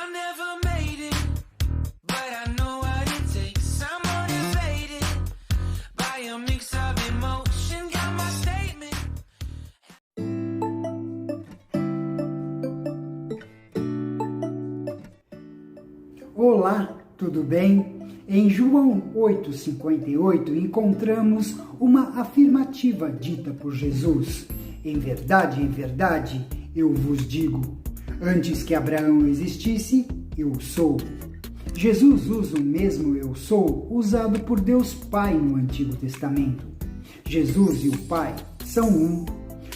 I never made it, but I know what it takes. I'm motivated by a mix of emotion. Got my statement. Olá, tudo bem? Em João 8,58 encontramos uma afirmativa dita por Jesus. Em verdade, eu vos digo, antes que Abraão existisse, eu sou. Jesus usa o mesmo eu sou usado por Deus Pai no Antigo Testamento. Jesus e o Pai são um.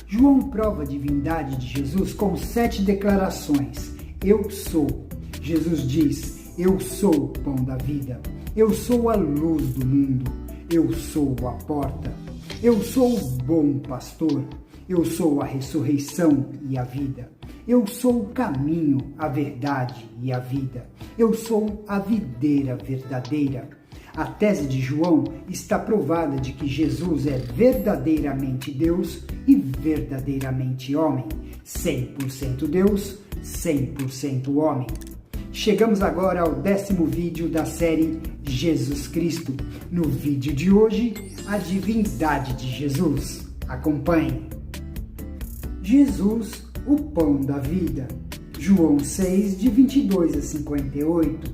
João prova a divindade de Jesus com 7 declarações. Eu sou. Jesus diz, eu sou o pão da vida. Eu sou a luz do mundo. Eu sou a porta. Eu sou o bom pastor. Eu sou a ressurreição e a vida. Eu sou o caminho, a verdade e a vida. Eu sou a videira verdadeira. A tese de João está provada de que Jesus é verdadeiramente Deus e verdadeiramente homem. 100% Deus, 100% homem. Chegamos agora ao 10º vídeo da série Jesus Cristo. No vídeo de hoje, a divindade de Jesus. Acompanhe. Jesus, o pão da vida. João 6, de 22 a 58.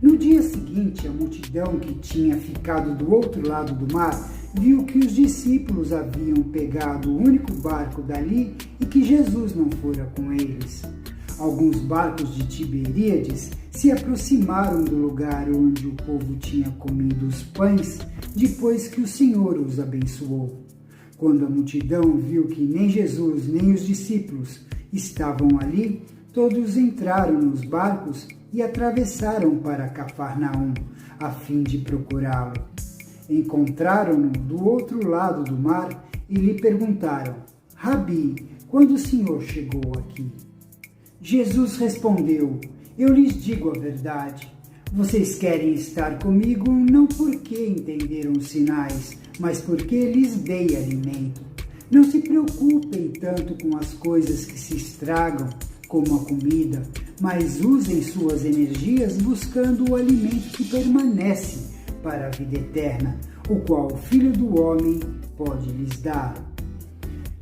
No dia seguinte, a multidão que tinha ficado do outro lado do mar viu que os discípulos haviam pegado o único barco dali e que Jesus não fora com eles. Alguns barcos de Tiberíades se aproximaram do lugar onde o povo tinha comido os pães depois que o Senhor os abençoou. Quando a multidão viu que nem Jesus nem os discípulos estavam ali, todos entraram nos barcos e atravessaram para Cafarnaum, a fim de procurá-lo. Encontraram-no do outro lado do mar e lhe perguntaram, Rabi, quando o Senhor chegou aqui? Jesus respondeu, eu lhes digo a verdade. Vocês querem estar comigo não porque entenderam os sinais, mas porque lhes dei alimento. Não se preocupem tanto com as coisas que se estragam, como a comida, mas usem suas energias buscando o alimento que permanece para a vida eterna, o qual o Filho do Homem pode lhes dar.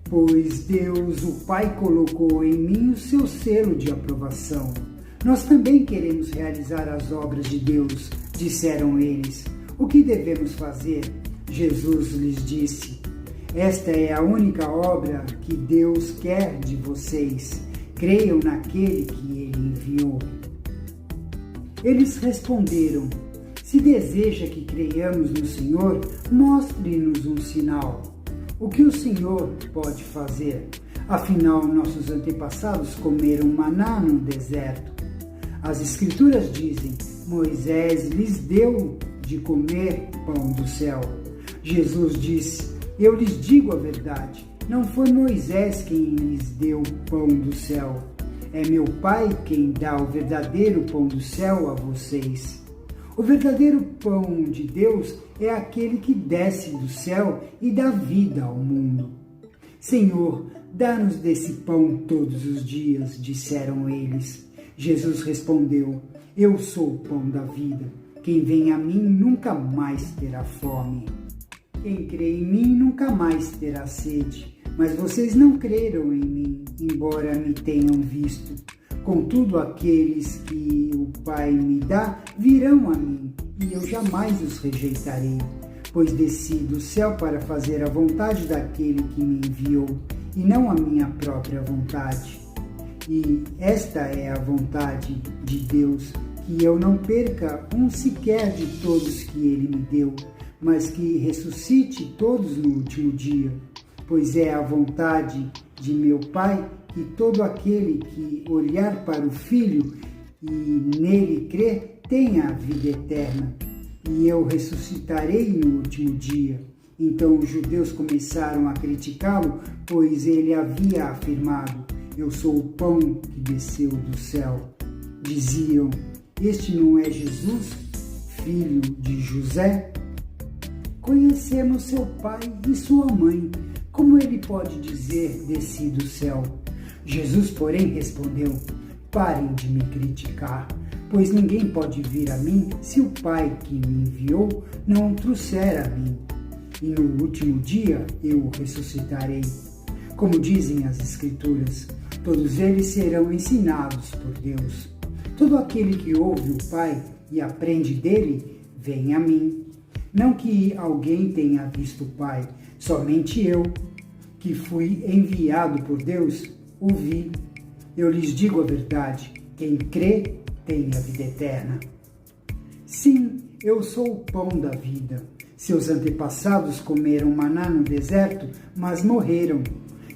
Pois Deus, o Pai, colocou em mim o seu selo de aprovação. Nós também queremos realizar as obras de Deus, disseram eles. O que devemos fazer? Jesus lhes disse, esta é a única obra que Deus quer de vocês. Creiam naquele que Ele enviou. Eles responderam, se deseja que creiamos no Senhor, mostre-nos um sinal. O que o Senhor pode fazer? Afinal, nossos antepassados comeram maná no deserto. As Escrituras dizem, Moisés lhes deu de comer pão do céu. Jesus disse, eu lhes digo a verdade, não foi Moisés quem lhes deu o pão do céu. É meu Pai quem dá o verdadeiro pão do céu a vocês. O verdadeiro pão de Deus é aquele que desce do céu e dá vida ao mundo. Senhor, dá-nos desse pão todos os dias, disseram eles. Jesus respondeu, eu sou o pão da vida. Quem vem a mim nunca mais terá fome. Quem crê em mim nunca mais terá sede. Mas vocês não creram em mim, embora me tenham visto. Contudo, aqueles que o Pai me dá virão a mim, e eu jamais os rejeitarei, pois desci do céu para fazer a vontade daquele que me enviou, e não a minha própria vontade. E esta é a vontade de Deus, que eu não perca um sequer de todos que Ele me deu, mas que ressuscite todos no último dia, pois é a vontade de meu Pai que todo aquele que olhar para o Filho e nele crer tenha a vida eterna, e eu ressuscitarei no último dia. Então os judeus começaram a criticá-lo, pois ele havia afirmado, eu sou o pão que desceu do céu. Diziam, este não é Jesus, filho de José? Conhecemos seu pai e sua mãe, como ele pode dizer, desci do céu? Jesus, porém, respondeu, parem de me criticar, pois ninguém pode vir a mim se o Pai que me enviou não o trouxer a mim. E no último dia eu o ressuscitarei. Como dizem as Escrituras, todos eles serão ensinados por Deus. Todo aquele que ouve o Pai e aprende dele, vem a mim. Não que alguém tenha visto o Pai, somente eu, que fui enviado por Deus, o vi. Eu lhes digo a verdade, quem crê tem a vida eterna. Sim, eu sou o pão da vida. Seus antepassados comeram maná no deserto, mas morreram.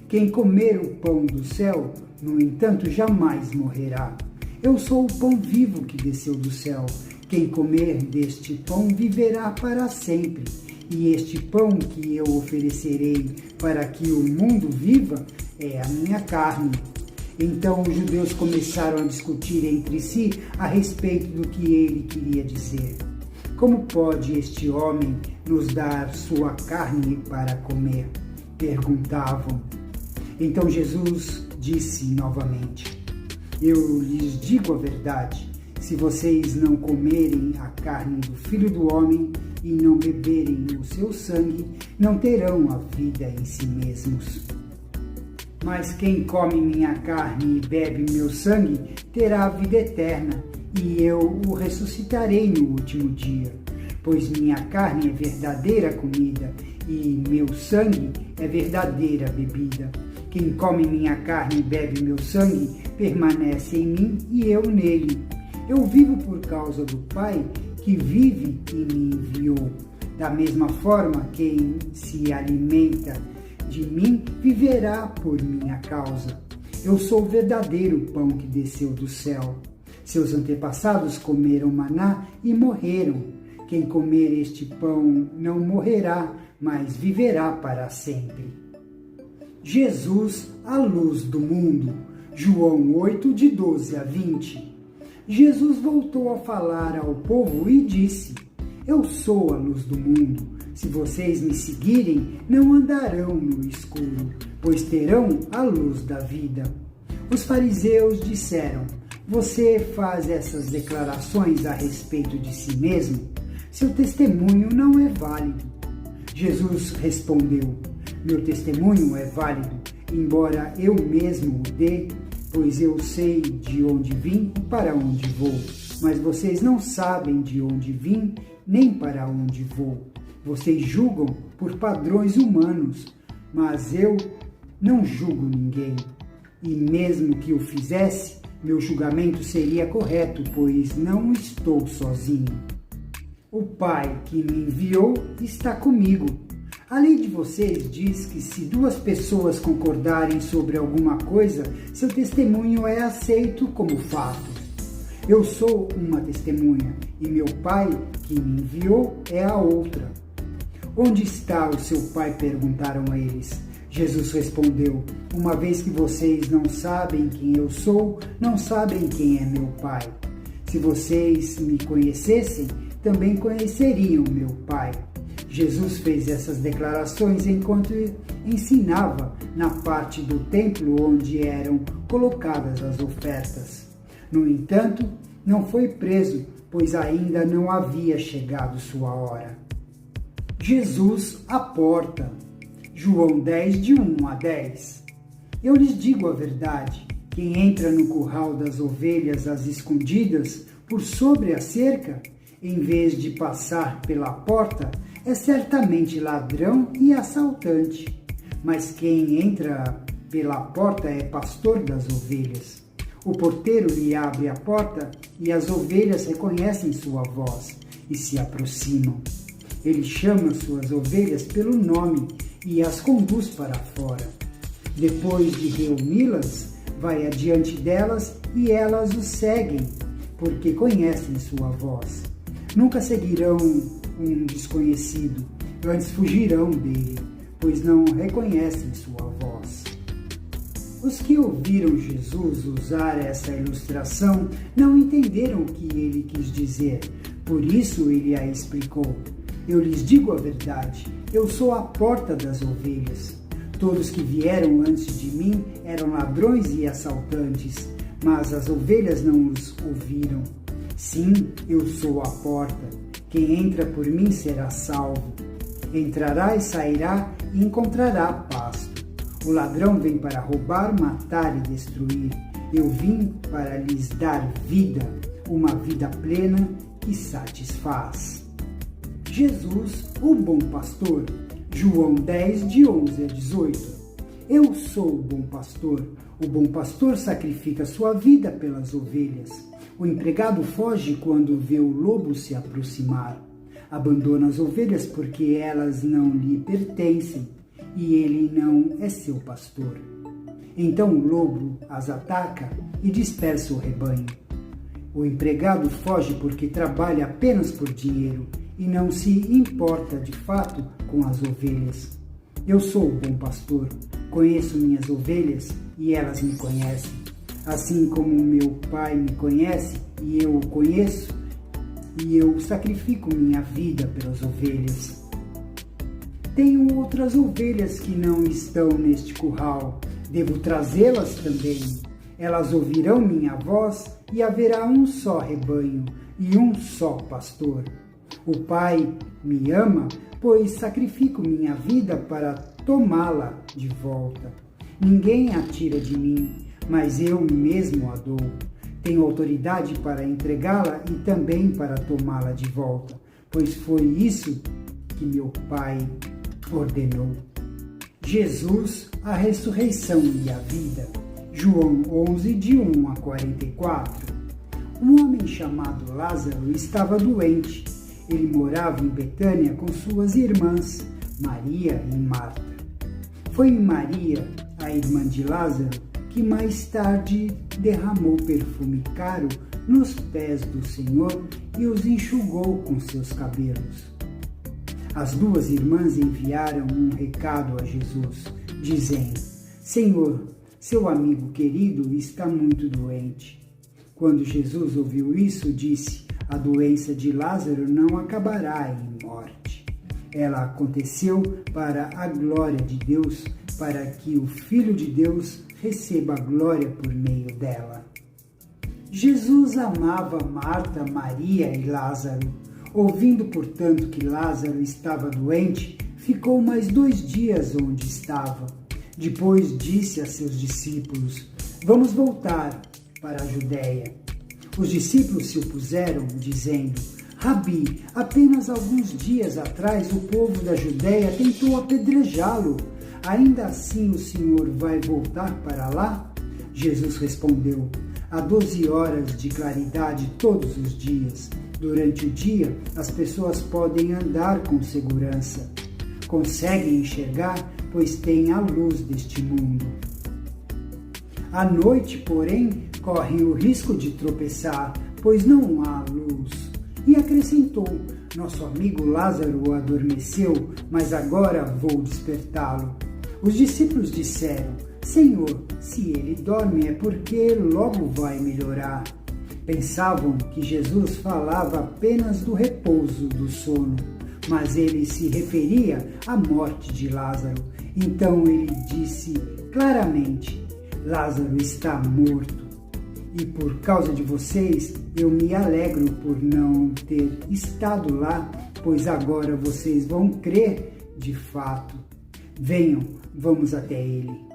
Quem comer o pão do céu, no entanto, jamais morrerá. Eu sou o pão vivo que desceu do céu. Quem comer deste pão viverá para sempre. E este pão que eu oferecerei para que o mundo viva é a minha carne. Então os judeus começaram a discutir entre si a respeito do que ele queria dizer. Como pode este homem nos dar sua carne para comer? Perguntavam. Então Jesus disse novamente: Eu lhes digo a verdade, se vocês não comerem a carne do Filho do Homem e não beberem o seu sangue, não terão a vida em si mesmos. Mas quem come minha carne e bebe meu sangue terá a vida eterna, e eu o ressuscitarei no último dia. Pois minha carne é verdadeira comida, e meu sangue é verdadeira bebida. Quem come minha carne e bebe meu sangue permanece em mim e eu nele. Eu vivo por causa do Pai que vive e me enviou. Da mesma forma, quem se alimenta de mim viverá por minha causa. Eu sou o verdadeiro pão que desceu do céu. Seus antepassados comeram maná e morreram. Quem comer este pão não morrerá, mas viverá para sempre. Jesus, a luz do mundo. João 8, de 12 a 20. Jesus voltou a falar ao povo e disse: Eu sou a luz do mundo. Se vocês me seguirem, não andarão no escuro, pois terão a luz da vida. Os fariseus disseram: Você faz essas declarações a respeito de si mesmo? Seu testemunho não é válido. Jesus respondeu: Meu testemunho é válido, embora eu mesmo o dê, pois eu sei de onde vim e para onde vou. Mas vocês não sabem de onde vim, nem para onde vou. Vocês julgam por padrões humanos, mas eu não julgo ninguém. E mesmo que o fizesse, meu julgamento seria correto, pois não estou sozinho. O Pai que me enviou está comigo. A lei de vocês diz que se duas pessoas concordarem sobre alguma coisa, seu testemunho é aceito como fato. Eu sou uma testemunha, e meu Pai que me enviou é a outra. Onde está o seu pai? Perguntaram eles. Jesus respondeu: Uma vez que vocês não sabem quem eu sou, não sabem quem é meu Pai. Se vocês me conhecessem, também conheceriam meu Pai. Jesus fez essas declarações enquanto ensinava na parte do templo onde eram colocadas as ofertas. No entanto, não foi preso, pois ainda não havia chegado sua hora. Jesus, a porta. João 10, de 1 a 10. Eu lhes digo a verdade, quem entra no curral das ovelhas às escondidas, por sobre a cerca, em vez de passar pela porta, é certamente ladrão e assaltante. Mas quem entra pela porta é pastor das ovelhas. O porteiro lhe abre a porta e as ovelhas reconhecem sua voz e se aproximam. Ele chama suas ovelhas pelo nome e as conduz para fora. Depois de reuni-las, vai adiante delas e elas o seguem, porque conhecem sua voz. Nunca seguirão um desconhecido, antes fugirão dele, pois não reconhecem sua voz. Os que ouviram Jesus usar essa ilustração não entenderam o que ele quis dizer, por isso ele a explicou. Eu lhes digo a verdade, eu sou a porta das ovelhas. Todos que vieram antes de mim eram ladrões e assaltantes, mas as ovelhas não os ouviram. Sim, eu sou a porta. Quem entra por mim será salvo. Entrará e sairá e encontrará pasto. O ladrão vem para roubar, matar e destruir. Eu vim para lhes dar vida, uma vida plena que satisfaz. Jesus, o bom pastor. João 10, de 11 a 18. Eu sou o bom pastor. O bom pastor sacrifica sua vida pelas ovelhas. O empregado foge quando vê o lobo se aproximar. Abandona as ovelhas porque elas não lhe pertencem e ele não é seu pastor. Então o lobo as ataca e dispersa o rebanho. O empregado foge porque trabalha apenas por dinheiro e não se importa de fato com as ovelhas. Eu sou o bom pastor, conheço minhas ovelhas e elas me conhecem. Assim como meu Pai me conhece e eu o conheço, e eu sacrifico minha vida pelas ovelhas. Tenho outras ovelhas que não estão neste curral. Devo trazê-las também. Elas ouvirão minha voz e haverá um só rebanho e um só pastor. O Pai me ama, pois sacrifico minha vida para tomá-la de volta. Ninguém a tira de mim, mas eu mesmo a dou. Tenho autoridade para entregá-la e também para tomá-la de volta, pois foi isso que meu Pai ordenou. Jesus, a ressurreição e a vida. João 11, de 1 a 44. Um homem chamado Lázaro estava doente. Ele morava em Betânia com suas irmãs, Maria e Marta. Foi Maria, a irmã de Lázaro, que mais tarde derramou perfume caro nos pés do Senhor e os enxugou com seus cabelos. As duas irmãs enviaram um recado a Jesus, dizendo: Senhor, seu amigo querido está muito doente. Quando Jesus ouviu isso, disse: a doença de Lázaro não acabará em morte. Ela aconteceu para a glória de Deus, para que o Filho de Deus receba a glória por meio dela. Jesus amava Marta, Maria e Lázaro. Ouvindo, portanto, que Lázaro estava doente, ficou mais 2 dias onde estava. Depois disse a seus discípulos: vamos voltar para a Judéia. Os discípulos se opuseram, dizendo: Rabi, apenas alguns dias atrás o povo da Judéia tentou apedrejá-lo. Ainda assim o Senhor vai voltar para lá? Jesus respondeu: há 12 horas de claridade todos os dias. Durante o dia, as pessoas podem andar com segurança. Conseguem enxergar, pois têm a luz deste mundo. À noite, porém, correm o risco de tropeçar, pois não há luz. E acrescentou: nosso amigo Lázaro adormeceu, mas agora vou despertá-lo. Os discípulos disseram: Senhor, se ele dorme é porque logo vai melhorar. Pensavam que Jesus falava apenas do repouso do sono, mas ele se referia à morte de Lázaro. Então ele disse claramente: Lázaro está morto. E por causa de vocês, eu me alegro por não ter estado lá, pois agora vocês vão crer de fato. Venham, vamos até ele.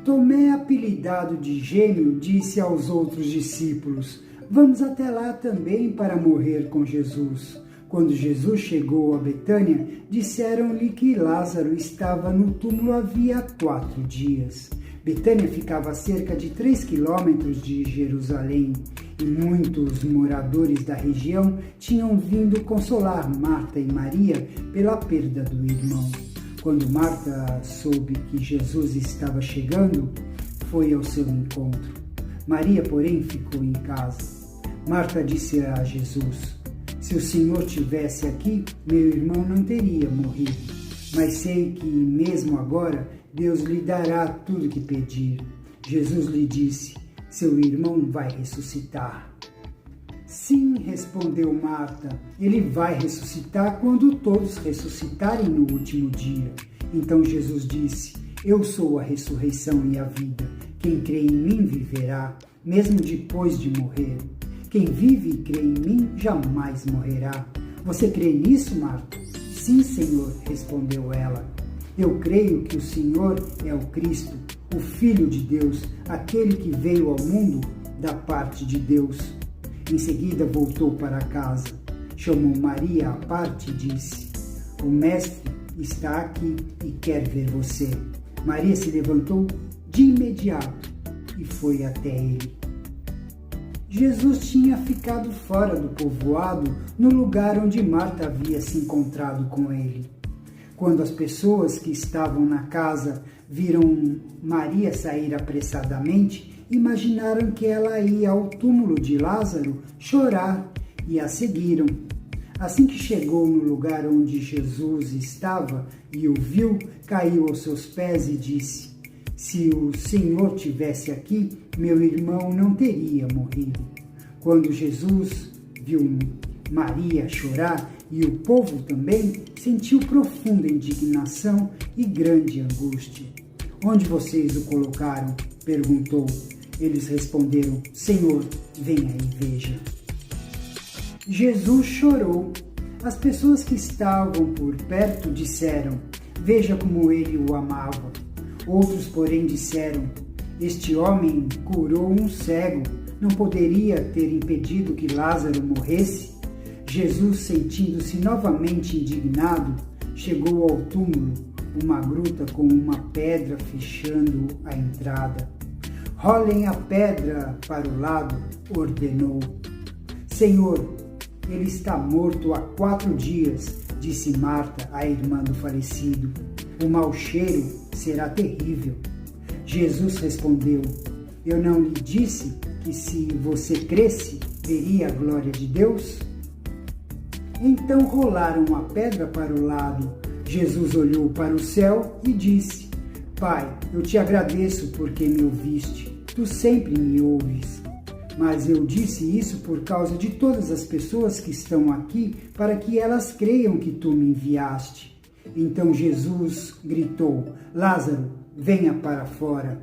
Tomé, apelidado de Gêmeo, disse aos outros discípulos: vamos até lá também para morrer com Jesus. Quando Jesus chegou a Betânia, disseram-lhe que Lázaro estava no túmulo havia 4 dias. Betânia ficava a cerca de 3 quilômetros de Jerusalém, e muitos moradores da região tinham vindo consolar Marta e Maria pela perda do irmão. Quando Marta soube que Jesus estava chegando, foi ao seu encontro. Maria, porém, ficou em casa. Marta disse a Jesus: se o Senhor tivesse aqui, meu irmão não teria morrido. Mas sei que, mesmo agora, Deus lhe dará tudo que pedir. Jesus lhe disse: seu irmão vai ressuscitar. Sim, respondeu Marta, ele vai ressuscitar quando todos ressuscitarem no último dia. Então Jesus disse: eu sou a ressurreição e a vida. Quem crê em mim viverá, mesmo depois de morrer. Quem vive e crê em mim jamais morrerá. Você crê nisso, Marta? Sim, Senhor, respondeu ela. Eu creio que o Senhor é o Cristo, o Filho de Deus, aquele que veio ao mundo da parte de Deus. Em seguida voltou para casa, chamou Maria à parte e disse: O Mestre está aqui e quer ver você. Maria se levantou de imediato e foi até ele. Jesus tinha ficado fora do povoado, no lugar onde Marta havia se encontrado com ele. Quando as pessoas que estavam na casa viram Maria sair apressadamente, imaginaram que ela ia ao túmulo de Lázaro chorar e a seguiram. Assim que chegou no lugar onde Jesus estava e o viu, caiu aos seus pés e disse: Se o Senhor tivesse aqui, meu irmão não teria morrido. Quando Jesus viu Maria chorar e o povo também, sentiu profunda indignação e grande angústia. Onde vocês o colocaram? Perguntou. Eles responderam: Senhor, venha e veja. Jesus chorou. As pessoas que estavam por perto disseram: Veja como ele o amava. Outros, porém, disseram: Este homem curou um cego. Não poderia ter impedido que Lázaro morresse? Jesus, sentindo-se novamente indignado, chegou ao túmulo, uma gruta com uma pedra fechando a entrada. Rolem a pedra para o lado, ordenou. Senhor, ele está morto há 4 dias, disse Marta, a irmã do falecido. O mau cheiro será terrível. Jesus respondeu: Eu não lhe disse que se você cresce, veria a glória de Deus? Então rolaram a pedra para o lado. Jesus olhou para o céu e disse: Pai, eu te agradeço porque me ouviste. Tu sempre me ouves. Mas eu disse isso por causa de todas as pessoas que estão aqui, para que elas creiam que tu me enviaste. Então Jesus gritou: Lázaro, venha para fora.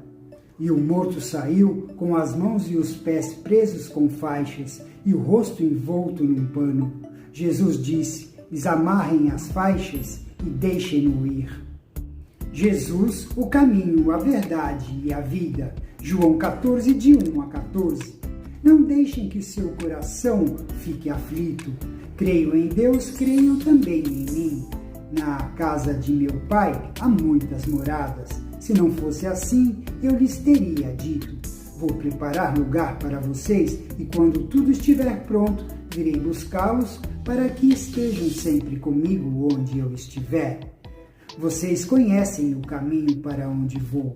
E o morto saiu com as mãos e os pés presos com faixas e o rosto envolto num pano. Jesus disse: Desamarrem as faixas e deixem-no ir. Jesus, o caminho, a verdade e a vida. João 14, de 1 a 14. Não deixem que seu coração fique aflito. Creio em Deus, creio também em mim. Na casa de meu Pai há muitas moradas. Se não fosse assim, eu lhes teria dito: Vou preparar lugar para vocês, e quando tudo estiver pronto, virei buscá-los para que estejam sempre comigo onde eu estiver. Vocês conhecem o caminho para onde vou.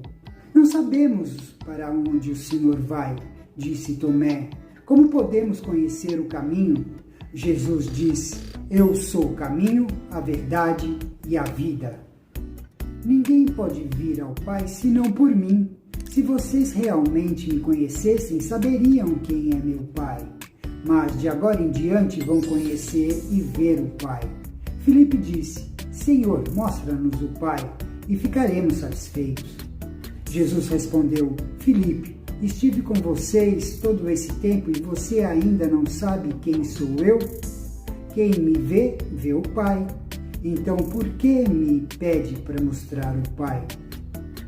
Não sabemos para onde o Senhor vai, disse Tomé. Como podemos conhecer o caminho? Jesus disse: Eu sou o caminho, a verdade e a vida. Ninguém pode vir ao Pai senão por mim. Se vocês realmente me conhecessem, saberiam quem é meu Pai. Mas de agora em diante vão conhecer e ver o Pai. Filipe disse: Senhor, mostra-nos o Pai e ficaremos satisfeitos. Jesus respondeu: Filipe, estive com vocês todo esse tempo e você ainda não sabe quem sou eu? Quem me vê, vê o Pai. Então, por que me pede para mostrar o Pai?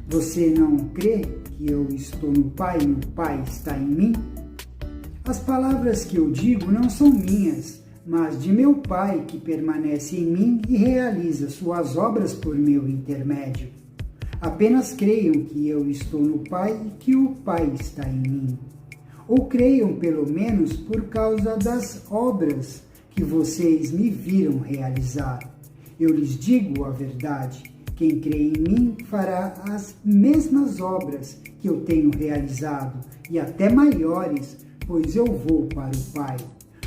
Você não crê que eu estou no Pai e o Pai está em mim? As palavras que eu digo não são minhas, mas de meu Pai que permanece em mim e realiza suas obras por meu intermédio. Apenas creiam que eu estou no Pai e que o Pai está em mim. Ou creiam pelo menos por causa das obras que vocês me viram realizar. Eu lhes digo a verdade: quem crê em mim fará as mesmas obras que eu tenho realizado, e até maiores, pois eu vou para o Pai.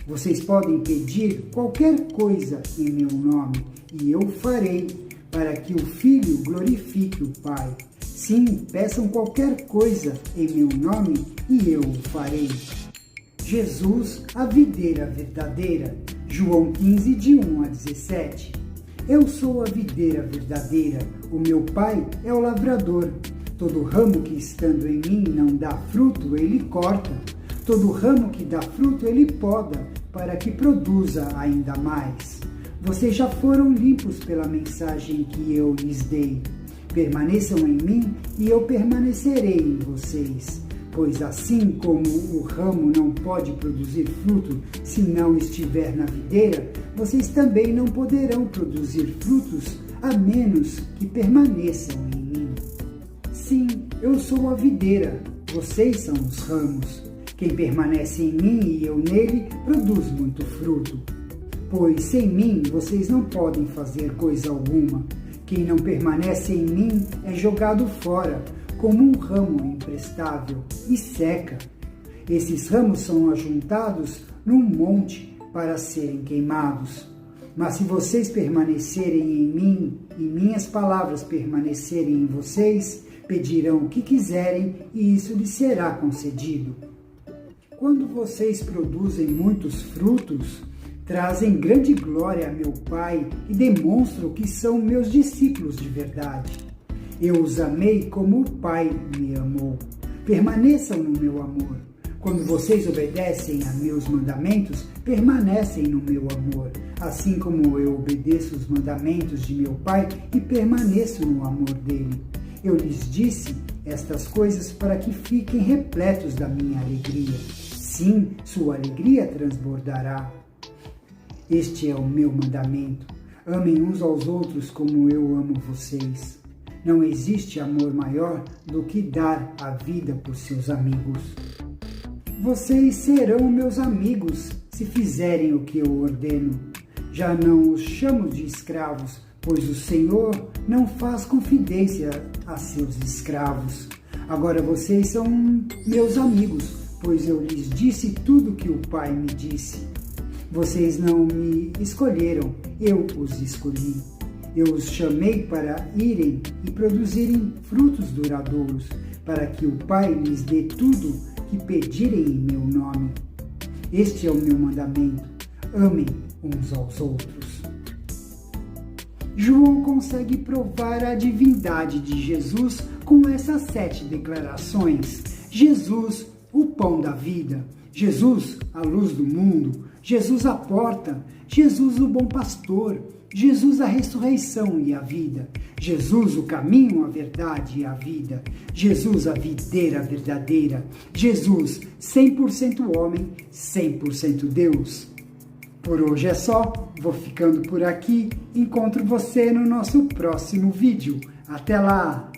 Vocês podem pedir qualquer coisa em meu nome, e eu farei, para que o Filho glorifique o Pai. Sim, peçam qualquer coisa em meu nome, e eu o farei. Jesus, a videira verdadeira. João 15, de 1 a 17. Eu sou a videira verdadeira, o meu Pai é o lavrador. Todo ramo que estando em mim não dá fruto, ele corta. Todo ramo que dá fruto, ele poda, para que produza ainda mais. Vocês já foram limpos pela mensagem que eu lhes dei. Permaneçam em mim e eu permanecerei em vocês. Pois assim como o ramo não pode produzir fruto se não estiver na videira, vocês também não poderão produzir frutos a menos que permaneçam em mim. Sim, eu sou a videira, vocês são os ramos. Quem permanece em mim e eu nele produz muito fruto. Pois sem mim vocês não podem fazer coisa alguma. Quem não permanece em mim é jogado fora, como um ramo imprestável, e seca. Esses ramos são ajuntados num monte para serem queimados. Mas se vocês permanecerem em mim e minhas palavras permanecerem em vocês, pedirão o que quiserem e isso lhes será concedido. Quando vocês produzem muitos frutos, trazem grande glória a meu Pai e demonstram que são meus discípulos de verdade. Eu os amei como o Pai me amou. Permaneçam no meu amor. Quando vocês obedecem a meus mandamentos, permanecem no meu amor, assim como eu obedeço os mandamentos de meu Pai e permaneço no amor dele. Eu lhes disse estas coisas para que fiquem repletos da minha alegria. Sim, sua alegria transbordará. Este é o meu mandamento. Amem uns aos outros como eu amo vocês. Não existe amor maior do que dar a vida por seus amigos. Vocês serão meus amigos se fizerem o que eu ordeno. Já não os chamo de escravos, pois o Senhor não faz confidência a seus escravos. Agora vocês são meus amigos, pois eu lhes disse tudo que o Pai me disse. Vocês não me escolheram, eu os escolhi. Eu os chamei para irem e produzirem frutos duradouros, para que o Pai lhes dê tudo que pedirem em meu nome. Este é o meu mandamento: amem uns aos outros. João consegue provar a divindade de Jesus com essas 7 declarações. Jesus, o pão da vida. Jesus, a luz do mundo. Jesus, a porta. Jesus, o bom pastor. Jesus, a ressurreição e a vida. Jesus, o caminho, a verdade e a vida. Jesus, a videira verdadeira. Jesus, 100% homem, 100% Deus. Por hoje é só, vou ficando por aqui. Encontro você no nosso próximo vídeo. Até lá!